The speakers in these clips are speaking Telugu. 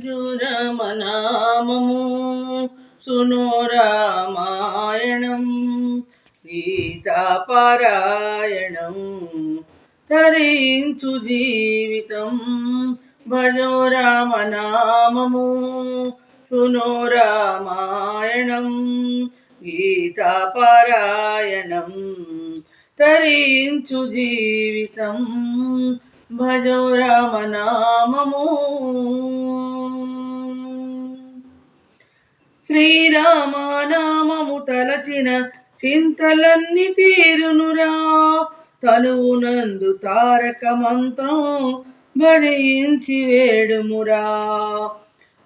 రామనామము సునో రామాయణం గీతాపారాయణం తరించు జీవితం భజో రామనామము సునో రామాయణం గీతాపారాయణం తరించు జీవితం భజో రామనామము శ్రీరామనామము తలచిన చింతలన్నీ తీరునురా తనువునందు తారక మంత్రం భరించి వేడుమురా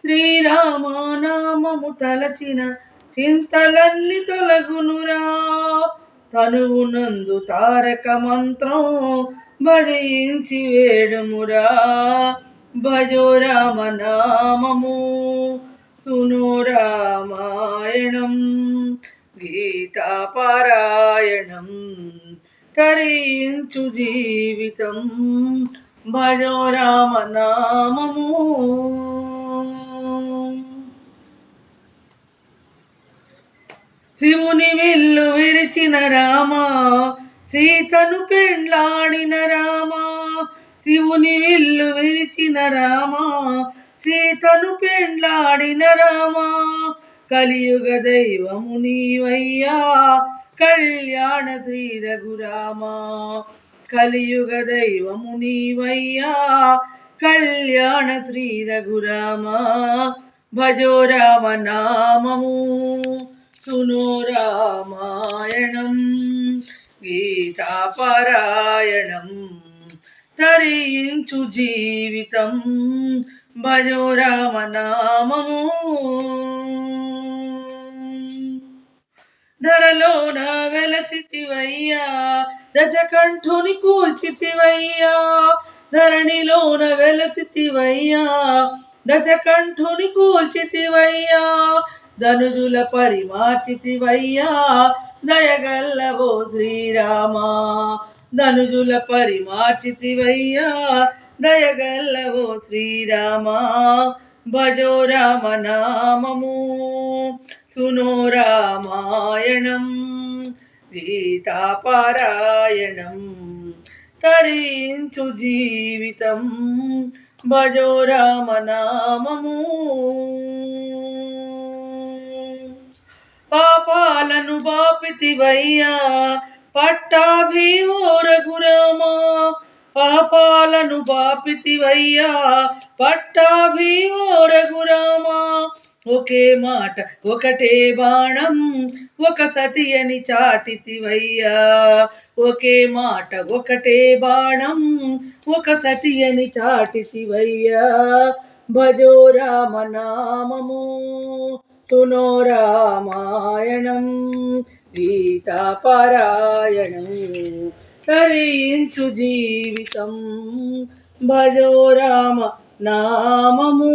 శ్రీరామనామము తలచిన చింతలన్నీ తొలగునురా తనువునందు తారక మంత్రం భరించి వేడుమురా భజో రామనామము సునో రామాయణం గీతాపారాయణం తరించు జీవితం భజో రామనామము శివుని విల్లు విరిచిన రామా సీతను పెండ్లాడిన రామా శివుని విల్లు విరిచిన రామా సీతను పెండ్లాడిన రామా కలియుగ దైవము నీవయ్యా కళ్యాణ శ్రీ రఘురామా కలియుగ దైవము నీవయ్యా కళ్యాణ శ్రీ రఘురామా భజో రామనామము సునో రామాయణం గీతాపారాయణం తరించు జీవితం భజో రామనామము ధరలోన వెలసితివయ్యా దశకంఠుని కూల్చితివయ్యా ధరణిలోన వెలసితివయ్యా దశకంఠుని కూల్చితివయ్యా ధనుజుల పరిమార్చితివయ్యా దయగల్లవో శ్రీరామా ధనుజుల పరిమార్చితివయ్యా దయగల్లవో శ్రీరామా భజో రామనామము సునో రామాయణం గీతాపారాయణం తరించు జీవితం భజో రామనామము పాపాలను బాపితివయ్యా పట్టాభి ఓ రఘురామా పాపాలను బాపితివయ్యా పట్టాభి ఓ రఘురామా ఒకే మాట ఒకటే బాణం ఒక సతి అని చాటితివయ్యా ఒకే మాట ఒకటే బాణం ఒక సతి అని చాటితివయ్యా భజో రామనామము సునో రామాయణం గీతాపారాయణం తరించు జీవితం భజో రామ నామము